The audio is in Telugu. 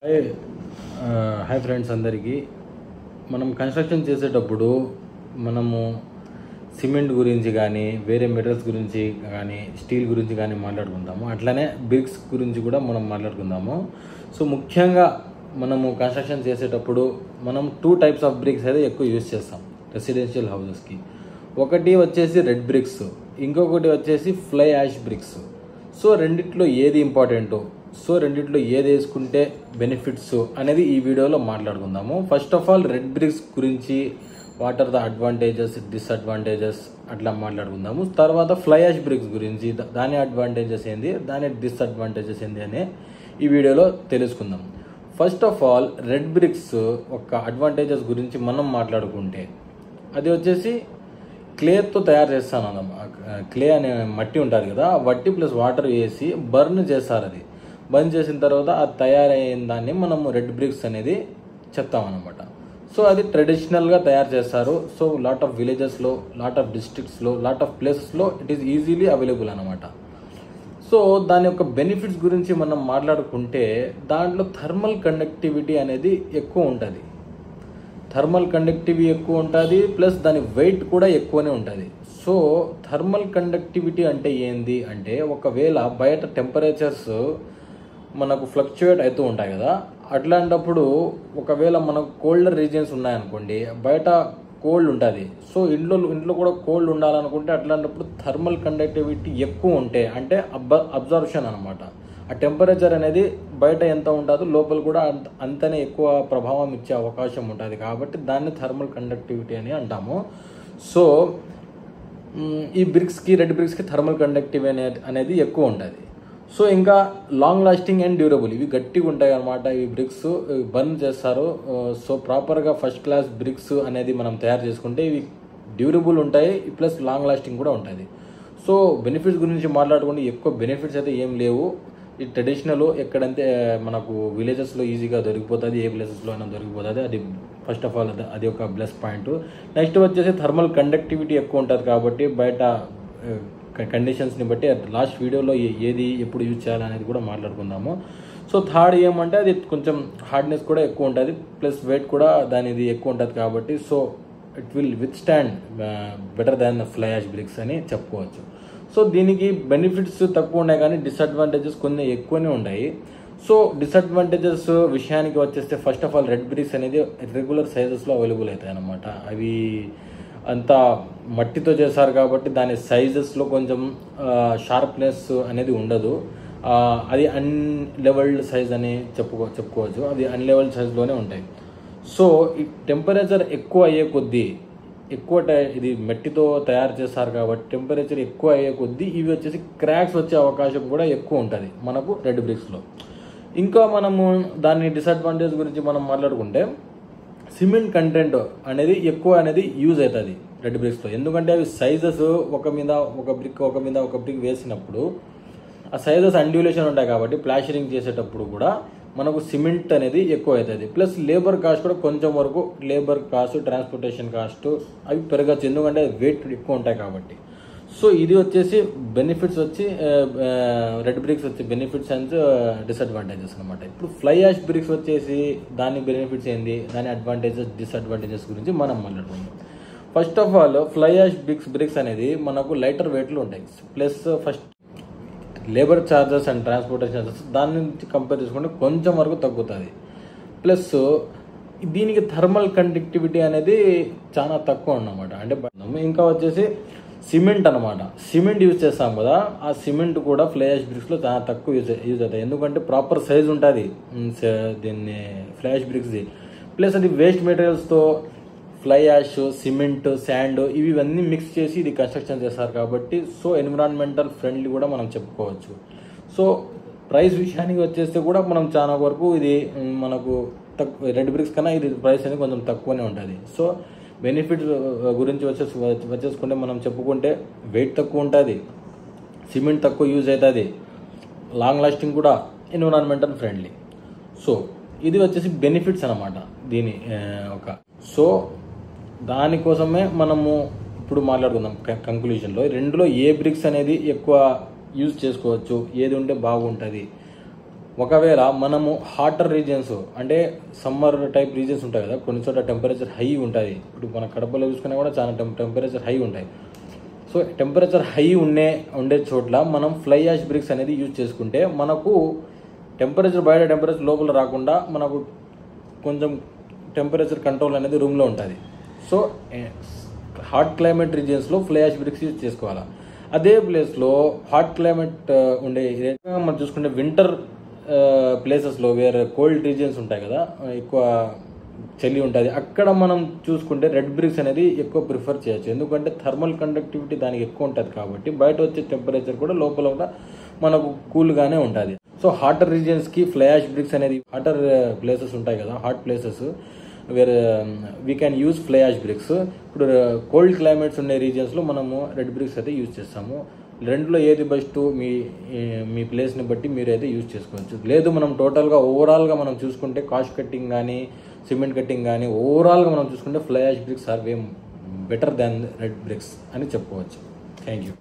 హాయ్ హాయ్ ఫ్రెండ్స్ అందరికీ. మనం కన్స్ట్రక్షన్ చేసేటప్పుడు మనము సిమెంట్ గురించి కానీ వేరే మెటీరియల్స్ గురించి కానీ స్టీల్ గురించి కానీ మాట్లాడుకుంటాము. అట్లనే బ్రిక్స్ గురించి కూడా మనం మాట్లాడుకుందాము. సో ముఖ్యంగా మనము కన్స్ట్రక్షన్ చేసేటప్పుడు మనం 2 టైప్స్ ఆఫ్ బ్రిక్స్ అయితే ఎక్కువ యూజ్ చేస్తాం రెసిడెన్షియల్ హౌసెస్కి. ఒకటి వచ్చేసి రెడ్ బ్రిక్స్, ఇంకొకటి వచ్చేసి ఫ్లై యాష్ బ్రిక్స్. సో రెండిట్లో ఏది ఇంపార్టెంటో, సో రెండిట్లో ఏది వేసుకుంటే బెనిఫిట్స్ అనేది ఈ వీడియోలో మాట్లాడుకుందాము. First of all red bricks గురించి, what are the advantages, disadvantages అట్లా మాట్లాడుకుందాము. తర్వాత ఫ్లై యాష్ బ్రిక్స్ గురించి, దాని అడ్వాంటేజెస్ ఏంది, దాని డిసడ్వాంటేజెస్ ఏంది అని ఈ వీడియోలో తెలుసుకుందాం. First of all red bricks ఒక అడ్వాంటేజెస్ గురించి మనం మాట్లాడుకుంటే, అది వచ్చేసి క్లేతో తయారు చేస్తాను అన్నమాట. క్లే అనే మట్టి ఉంటుంది కదా, మట్టి ప్లస్ వాటర్ వేసి బర్న్ చేస్తారు. అది బర్న్ చేసిన తర్వాత అది తయారైన దాన్ని మనము రెడ్ బ్రిక్స్ అనేది చెప్తామన్నమాట. సో అది ట్రెడిషనల్గా తయారు చేస్తారు. సో లాట్ ఆఫ్ విలేజెస్లో, లాట్ ఆఫ్ డిస్ట్రిక్ట్స్లో, లాట్ ఆఫ్ ప్లేసెస్లో ఇట్ ఈస్ ఈజీలీ అవైలబుల్ అనమాట. సో దాని యొక్క బెనిఫిట్స్ గురించి మనం మాట్లాడుకుంటే, దాంట్లో థర్మల్ కండక్టివిటీ అనేది ఎక్కువ ఉంటుంది. థర్మల్ కండక్టివిటీ ఎక్కువ ఉంటుంది, ప్లస్ దాని వెయిట్ కూడా ఎక్కువనే ఉంటుంది. సో థర్మల్ కండక్టివిటీ అంటే ఏంది అంటే, ఒకవేళ బయట టెంపరేచర్స్ మనకు ఫ్లక్చువేట్ అవుతూ ఉంటాయి కదా, అట్లాంటప్పుడు ఒకవేళ మనకు కోల్డర్ రీజియన్స్ ఉన్నాయనుకోండి, బయట కోల్డ్ ఉంటుంది. సో ఇంట్లో కూడా కోల్డ్ ఉండాలనుకుంటే, అట్లాంటప్పుడు థర్మల్ కండక్టివిటీ ఎక్కువ ఉంటే అంటే అబ్జర్ప్షన్ అనమాట. ఆ టెంపరేచర్ అనేది బయట ఎంత ఉంటుందో లోపల కూడా అంతనే ఎక్కువ ప్రభావం ఇచ్చే అవకాశం ఉంటుంది. కాబట్టి దాన్ని థర్మల్ కండక్టివిటీ అని అంటాము. సో ఈ బ్రిక్స్కి, రెడ్ బ్రిక్స్కి థర్మల్ కండక్టివిటీ అనేది ఎక్కువ ఉంటుంది. సో ఇంకా లాంగ్ లాస్టింగ్ అండ్ డ్యూరబుల్, ఇవి గట్టిగా ఉంటాయి అనమాట. ఈ బ్రిక్స్ బర్న్ చేస్తారు. సో ప్రాపర్గా ఫస్ట్ క్లాస్ బ్రిక్స్ అనేది మనం తయారు చేసుకుంటే ఇవి డ్యూరబుల్ ఉంటాయి, ప్లస్ లాంగ్ లాస్టింగ్ కూడా ఉంటుంది. సో బెనిఫిట్స్ గురించి మాట్లాడుకుంటే ఎక్కువ బెనిఫిట్స్ అయితే ఏం లేవు. ఈ ట్రెడిషనల్ ఎక్కడంతే మనకు విలేజెస్లో ఈజీగా దొరికిపోతుంది, ఏ ప్లేసెస్లో అయినా దొరికిపోతుంది. అది ఫస్ట్ ఆఫ్ ఆల్ అది ఒక ప్లస్ పాయింట్. నెక్స్ట్ వచ్చేసి థర్మల్ కండక్టివిటీ ఎక్కువ ఉంటుంది కాబట్టి బయట కండిషన్స్ని బట్టి లాస్ట్ వీడియోలో ఏది ఎప్పుడు యూజ్ చేయాలనేది కూడా మాట్లాడుకుందాము. సో థర్డ్ ఏమంటే, అది కొంచెం హార్డ్నెస్ కూడా ఎక్కువ ఉంటుంది, ప్లస్ వెయిట్ కూడా దానిది ఎక్కువ ఉంటుంది కాబట్టి so it will withstand better than fly ash bricks అని చెప్పుకోవచ్చు. సో దీనికి బెనిఫిట్స్ తక్కువ ఉన్నాయి కానీ డిసడ్వాంటేజెస్ కొన్ని ఎక్కువనే ఉంటాయి. సో డిసడ్వాంటేజెస్ విషయానికి వచ్చేస్తే, first of all red bricks అనేది రెగ్యులర్ సైజెస్లో అవైలబుల్ అవుతాయి అన్నమాట. అవి అంతా మట్టితో చేస్తారు కాబట్టి దాని సైజెస్లో కొంచెం షార్ప్నెస్ అనేది ఉండదు. అది అన్లెవెల్డ్ సైజ్ అని చెప్పుకోవచ్చు. అది అన్లెవెల్డ్ సైజ్లోనే ఉంటాయి. సో ఈ టెంపరేచర్ ఎక్కువ అయ్యే కొద్దీ, ఇది మట్టితో తయారు చేస్తారు కాబట్టి టెంపరేచర్ ఎక్కువ అయ్యే కొద్దీ ఇవి వచ్చేసి క్రాక్స్ వచ్చే అవకాశం కూడా ఎక్కువ ఉంటుంది మనకు రెడ్ బ్రిక్స్లో. ఇంకా మనము దాని డిసడ్వాంటేజ్ గురించి మనం మాట్లాడుకుంటే, సిమెంట్ కంటెంట్ అనేది ఎక్కువ అనేది యూజ్ అవుతుంది రెడ్ బ్రిక్స్లో. ఎందుకంటే అవి సైజెస్ ఒక మీద ఒక బ్రిక్ వేసినప్పుడు ఆ సైజెస్ అన్డ్యూలేషన్ ఉంటాయి కాబట్టి ప్లాస్టరింగ్ చేసేటప్పుడు కూడా మనకు సిమెంట్ అనేది ఎక్కువ అవుతుంది. ప్లస్ లేబర్ కాస్ట్ కూడా కొంచెం వరకు, లేబర్ కాస్ట్, ట్రాన్స్పోర్టేషన్ కాస్ట్ అవి పెరగచ్చు, ఎందుకంటే వెయిట్ ఎక్కువ ఉంటాయి కాబట్టి. సో ఇది వచ్చేసి బెనిఫిట్స్ వచ్చి రెడ్ బ్రిక్స్ వచ్చి బెనిఫిట్స్ అండ్ డిసడ్వాంటేజెస్ అనమాట. ఇప్పుడు ఫ్లై యాష్ బ్రిక్స్ వచ్చేసి దాని బెనిఫిట్స్ ఏంది, దాని అడ్వాంటేజెస్, డిసడ్వాంటేజెస్ గురించి మనం మాట్లాడుకుందాం. First of all fly ash bricks అనేది మనకు లైటర్ వెయిట్లు ఉంటాయి, plus first labour charges and transportation charges దాని నుంచి కంపేర్ చేసుకుంటే కొంచెం వరకు తగ్గుతుంది. ప్లస్ దీనికి థర్మల్ కండక్టివిటీ అనేది చాలా తక్కువ అన్నమాట. అంటే ఇంకా వచ్చేసి సిమెంట్ అనమాట. సిమెంట్ యూజ్ చేస్తాం కదా, ఆ సిమెంట్ కూడా ఫ్లై యాష్ బ్రిక్స్లో చాలా తక్కువ యూజ్ అవుతాయి. ఎందుకంటే ప్రాపర్ సైజ్ ఉంటుంది దీన్ని ఫ్లై యాష్ బ్రిక్స్ది. ప్లస్ అది వేస్ట్ మెటీరియల్స్తో ఫ్లై యాష్, సిమెంట్, శాండ్ ఇవన్నీ మిక్స్ చేసి ఇది కన్స్ట్రక్షన్ చేస్తారు కాబట్టి సో ఎన్విరాన్మెంటల్ ఫ్రెండ్లీ కూడా మనం చెప్పుకోవచ్చు. సో ప్రైస్ విషయానికి వచ్చేస్తే కూడా మనం చాలా వరకు ఇది మనకు రెడ్ బ్రిక్స్ కన్నా ఇది ప్రైస్ అనేది కొంచెం తక్కువనే ఉంటుంది. సో బెనిఫిట్స్ గురించి వచ్చేసుకుంటే మనం చెప్పుకుంటే, వెయిట్ తక్కువ ఉంటుంది, సిమెంట్ తక్కువ యూజ్ అవుతుంది, లాంగ్ లాస్టింగ్ కూడా, ఎన్విరాన్మెంటల్ ఫ్రెండ్లీ. సో ఇది వచ్చేసి బెనిఫిట్స్ అనమాట దీని సో దానికోసమే మనము ఇప్పుడు మాట్లాడుకుందాం కంక్లూజన్లో. రెండులో ఏ బ్రిక్స్ అనేది ఎక్కువ యూజ్ చేసుకోవచ్చు, ఏది ఉంటే బాగుంటుంది, ఒకవేళ మనము హాటర్ రీజియన్స్ అంటే సమ్మర్ టైప్ రీజియన్స్ ఉంటాయి కదా, కొన్ని చోట్ల టెంపరేచర్ హై ఉంటుంది. ఇప్పుడు మన కడపలో చూసుకున్నా కూడా చాలా టెంపరేచర్ హై ఉంటాయి. సో టెంపరేచర్ హై ఉండే చోట్ల మనం ఫ్లై యాష్ బ్రిక్స్ అనేది యూజ్ చేసుకుంటే మనకు టెంపరేచర్ బయట టెంపరేచర్ లోపల రాకుండా మనకు కొంచెం టెంపరేచర్ కంట్రోల్ అనేది రూమ్లో ఉంటుంది. సో హాట్ క్లైమేట్ రీజియన్స్లో ఫ్లై యాష్ బ్రిక్స్ యూజ్ చేసుకోవాలి. అదే ప్లేస్లో హాట్ క్లైమేట్ ఉండే మనం చూసుకుంటే వింటర్ ప్లేసెస్లో వేరే కోల్డ్ రీజియన్స్ ఉంటాయి కదా, ఎక్కువ చలి ఉంటుంది, అక్కడ మనం చూసుకుంటే రెడ్ బ్రిక్స్ అనేది ఎక్కువ ప్రిఫర్ చేయొచ్చు. ఎందుకంటే థర్మల్ కండక్టివిటీ దానికి ఎక్కువ ఉంటుంది కాబట్టి బయట వచ్చే టెంపరేచర్ కూడా లోపల కూడా మనకు కూల్గానే ఉంటుంది. సో హాటర్ రీజియన్స్కి ఫ్లై యాష్ బ్రిక్స్ అనేది హాటర్ ప్లేసెస్ ఉంటాయి కదా, హాట్ ప్లేసెస్ వేరే we can use fly ash bricks. ఇప్పుడు కోల్డ్ క్లైమేట్స్ ఉండే రీజియన్స్లో మనము రెడ్ బ్రిక్స్ అయితే యూజ్ చేస్తాము. రెండులో ఏది బెస్ట్ మీ ప్లేస్ని బట్టి మీరు అయితే యూజ్ చేసుకోవచ్చు. లేదు మనం టోటల్గా ఓవరాల్గా మనం చూసుకుంటే కాస్ట్ కట్టింగ్ కానీ సిమెంట్ కట్టింగ్ కానీ ఓవరాల్గా మనం చూసుకుంటే fly ash bricks are way better than red bricks అని చెప్పుకోవచ్చు. Thank you.